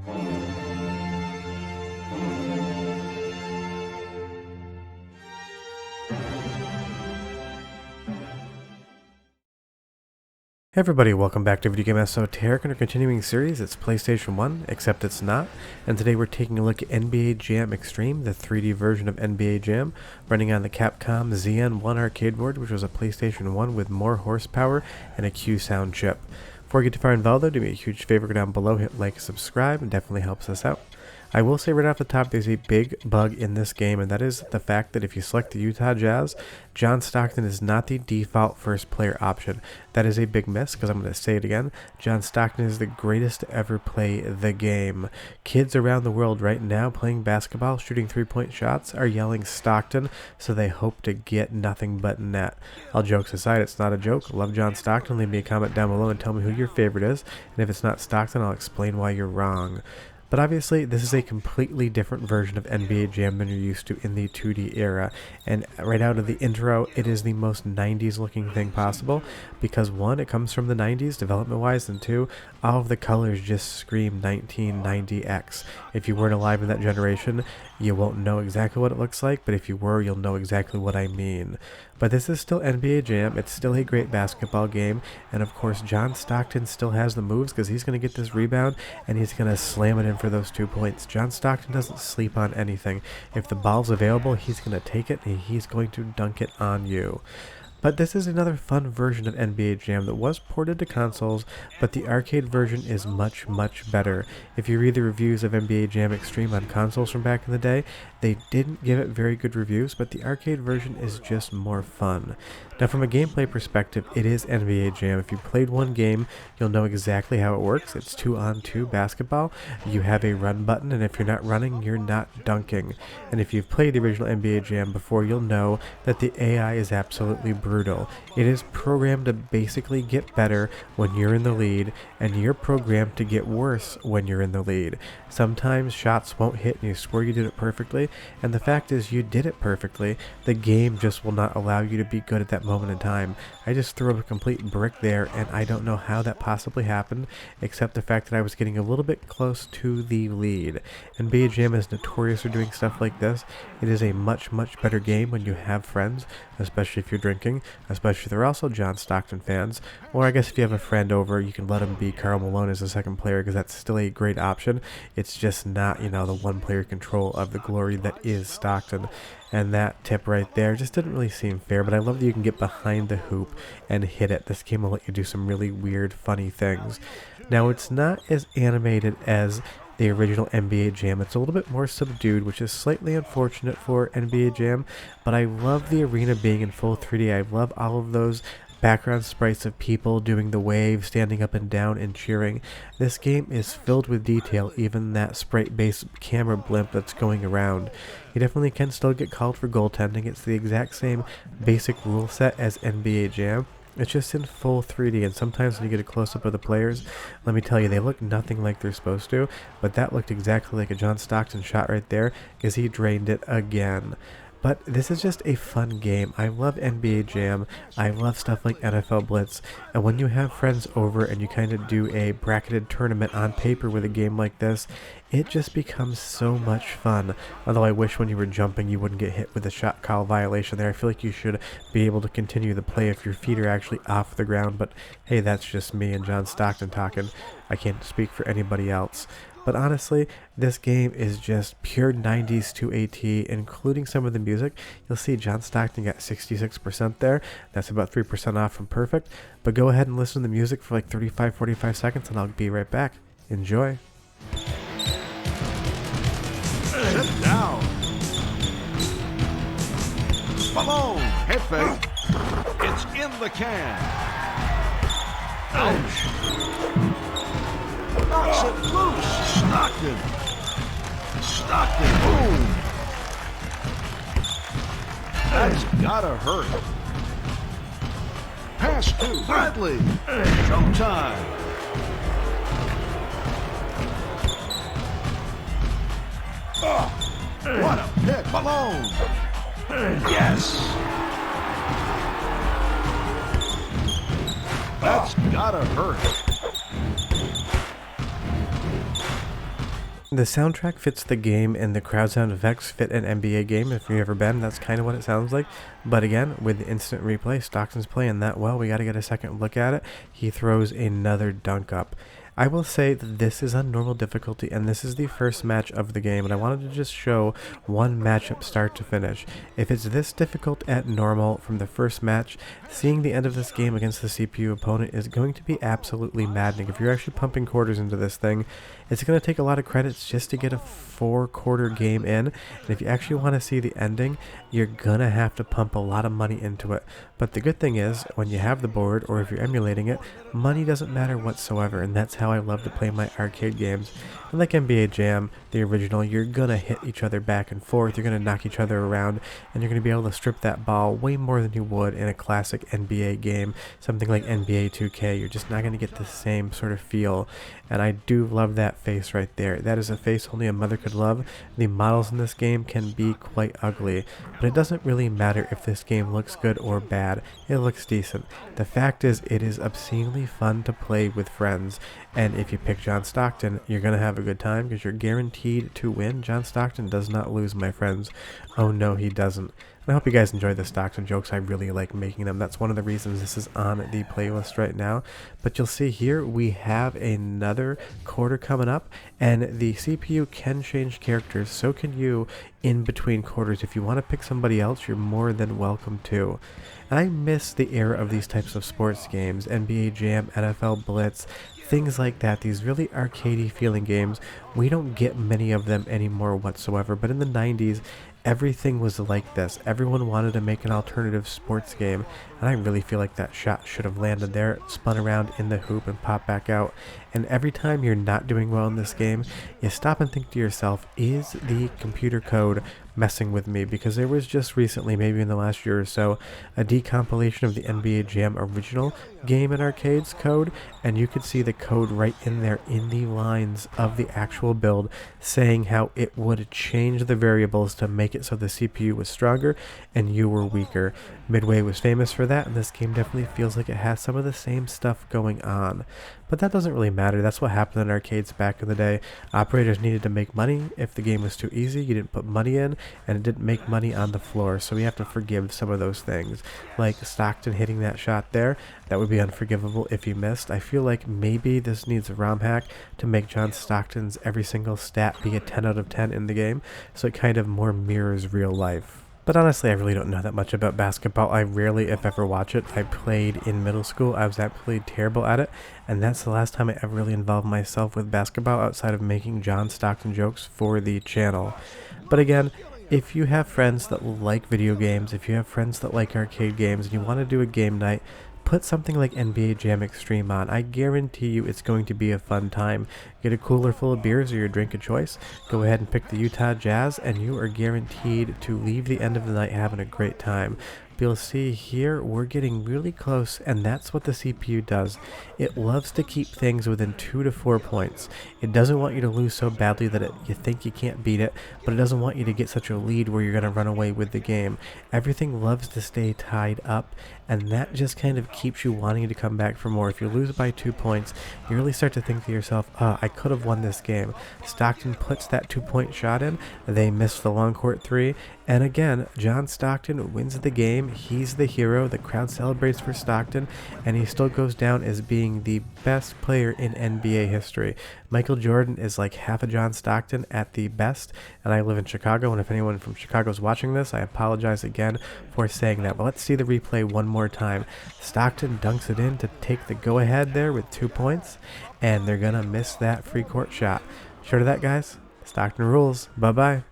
Hey everybody, welcome back to Video Game Esoteric and our continuing series. It's PlayStation 1, except it's not. And today we're taking a look at NBA Jam Extreme, the 3D version of NBA Jam, running on the Capcom ZN-1 arcade board, which was a PlayStation 1 with more horsepower and a Q sound chip. Before we get too far involved though, do me a huge favor, go down below, hit like, subscribe, it definitely helps us out. I will say right off the top, there's a big bug in this game, and that is the fact that if you select the Utah Jazz, John Stockton is not the default first player option. That is a big miss, because I'm going to say it again. John Stockton is the greatest to ever play the game. Kids around the world right now playing basketball, shooting three-point shots, are yelling Stockton, so they hope to get nothing but net. All jokes aside, it's not a joke. Love John Stockton. Leave me a comment down below and tell me who your favorite is, and if it's not Stockton, I'll explain why you're wrong. But obviously, this is a completely different version of NBA Jam than you're used to in the 2D era. And right out of the intro, it is the most 90s looking thing possible. Because one, it comes from the 90s development-wise, and two, all of the colors just scream 1990X. If you weren't alive in that generation, you won't know exactly what it looks like, but if you were, you'll know exactly what I mean. But this is still NBA Jam, it's still a great basketball game, and of course John Stockton still has the moves because he's going to get this rebound and he's going to slam it in for those 2 points. John Stockton doesn't sleep on anything. If the ball's available, he's going to take it and he's going to dunk it on you. But this is another fun version of NBA Jam that was ported to consoles, but the arcade version is much, much better. If you read the reviews of NBA Jam Extreme on consoles from back in the day, they didn't give it very good reviews, but the arcade version is just more fun. Now from a gameplay perspective, it is NBA Jam. If you played one game, you'll know exactly how it works. It's 2-on-2 basketball. You have a run button, and if you're not running, you're not dunking. And if you've played the original NBA Jam before, you'll know that the AI is absolutely brutal. It is programmed to basically get better when you're in the lead, and you're programmed to get worse when you're in the lead. Sometimes shots won't hit and you swear you did it perfectly, and the fact is you did it perfectly. The game just will not allow you to be good at that moment in time. I just threw up a complete brick there, and I don't know how that possibly happened, except the fact that I was getting a little bit close to the lead. NBA Jam is notorious for doing stuff like this. It is a much, much better game when you have friends, especially if you're drinking, especially if they're also John Stockton fans, or I guess if you have a friend over, you can let him be Karl Malone as a second player, because that's still a great option. It's just not, you know, the one-player control of the glory that is Stockton. And that tip right there just didn't really seem fair, but I love that you can get behind the hoop and hit it. This game will let you do some really weird, funny things. Now, it's not as animated as the original NBA Jam. It's a little bit more subdued, which is slightly unfortunate for NBA Jam, but I love the arena being in full 3D. I love all of those background sprites of people doing the wave, standing up and down and cheering. This game is filled with detail, even that sprite-based camera blimp that's going around. You definitely can still get called for goaltending. It's the exact same basic rule set as NBA Jam. It's just in full 3D, and sometimes when you get a close-up of the players, let me tell you, they look nothing like they're supposed to, but that looked exactly like a John Stockton shot right there, because he drained it again. But this is just a fun game. I love NBA Jam. I love stuff like NFL Blitz. And when you have friends over and you kind of do a bracketed tournament on paper with a game like this, it just becomes so much fun. Although I wish when you were jumping you wouldn't get hit with a shot call violation there. I feel like you should be able to continue the play if your feet are actually off the ground. But hey, that's just me and John Stockton talking. I can't speak for anybody else. But honestly, this game is just pure 90s to AT, including some of the music. You'll see John Stockton got 66% there. That's about 3% off from perfect. But go ahead and listen to the music for like 35-45 seconds, and I'll be right back. Enjoy. Sit down. Malone, head fake. It's in the can. Ouch. Knocks it loose. Stockton. Boom. That's gotta hurt. Pass to Bradley. Showtime. What a pick. Malone. Yes. That's gotta hurt. The soundtrack fits the game, and the crowd sound effects fit an NBA game. If you've ever been, that's kind of what it sounds like. But again, with the instant replay, Stockton's playing that well. We got to get a second look at it. He throws another dunk up. I will say that this is on normal difficulty, and this is the first match of the game, and I wanted to just show one matchup start to finish. If it's this difficult at normal from the first match, seeing the end of this game against the CPU opponent is going to be absolutely maddening. If you're actually pumping quarters into this thing, it's going to take a lot of credits just to get a 4-quarter game in, and if you actually want to see the ending, you're going to have to pump a lot of money into it. But the good thing is, when you have the board, or if you're emulating it, money doesn't matter whatsoever, and that's how I love to play my arcade games. And like NBA Jam, the original, you're gonna hit each other back and forth, you're gonna knock each other around, and you're gonna be able to strip that ball way more than you would in a classic NBA game, something like NBA 2K. You're just not gonna get the same sort of feel, and I do love that face right there. That is a face only a mother could love. The models in this game can be quite ugly, but it doesn't really matter if this game looks good or bad. It looks decent. The fact is, it is obscenely fun to play with friends, and if you pick John Stockton, you're gonna have a good time because you're guaranteed to win. John Stockton does not lose, my friends. Oh no, he doesn't. And I hope you guys enjoy the Stockton jokes. I really like making them. That's one of the reasons this is on the playlist right now. But you'll see here we have another quarter coming up, and the CPU can change characters. So can you in between quarters. If you want to pick somebody else, you're more than welcome to. And I miss the era of these types of sports games, NBA Jam, NFL Blitz, things like that, these really arcadey feeling games. We don't get many of them anymore whatsoever, but in the 90s, everything was like this. Everyone wanted to make an alternative sports game, and I really feel like that shot should have landed there, spun around in the hoop and popped back out. And every time you're not doing well in this game, you stop and think to yourself, is the computer code messing with me? Because there was just recently, maybe in the last year or so, a decompilation of the NBA Jam original game in arcades code, and you could see the code right in there in the lines of the actual build saying how it would change the variables to make it so the CPU was stronger and you were weaker. Midway was famous for that, and this game definitely feels like it has some of the same stuff going on. But that doesn't really matter. That's what happened in arcades back in the day. Operators needed to make money. If the game was too easy, you didn't put money in, and it didn't make money on the floor. So we have to forgive some of those things. Like Stockton hitting that shot there, that would be unforgivable if he missed. I feel like maybe this needs a ROM hack to make John Stockton's every single stat be a 10 out of 10 in the game, so it kind of more mirrors real life. But honestly, I really don't know that much about basketball. I rarely, if ever, watch it. I played in middle school. I was absolutely terrible at it, and that's the last time I ever really involved myself with basketball outside of making John Stockton jokes for the channel. But again, if you have friends that like video games, if you have friends that like arcade games, and you want to do a game night, put something like NBA Jam Extreme on. I guarantee you it's going to be a fun time. Get a cooler full of beers or your drink of choice, go ahead and pick the Utah Jazz, and you are guaranteed to leave the end of the night having a great time. But you'll see here we're getting really close, and that's what the CPU does. It loves to keep things within 2 to 4 points. It doesn't want you to lose so badly that you think you can't beat it, but it doesn't want you to get such a lead where you're going to run away with the game. Everything loves to stay tied up, and that just kind of keeps you wanting to come back for more. If you lose by 2 points, you really start to think to yourself, I could have won this game. Stockton puts that 2-point shot in, they miss the long court 3, and again, John Stockton wins the game. He's the hero. The crowd celebrates for Stockton, and he still goes down as being the best player in NBA history. Michael Jordan is like half a John Stockton at the best, and I live in Chicago, and if anyone from Chicago is watching this, I apologize again for saying that. But let's see the replay one more time. Stockton dunks it in to take the go-ahead there with 2 points, and they're going to miss that free court shot. Short of that, guys, Stockton rules. Bye-bye.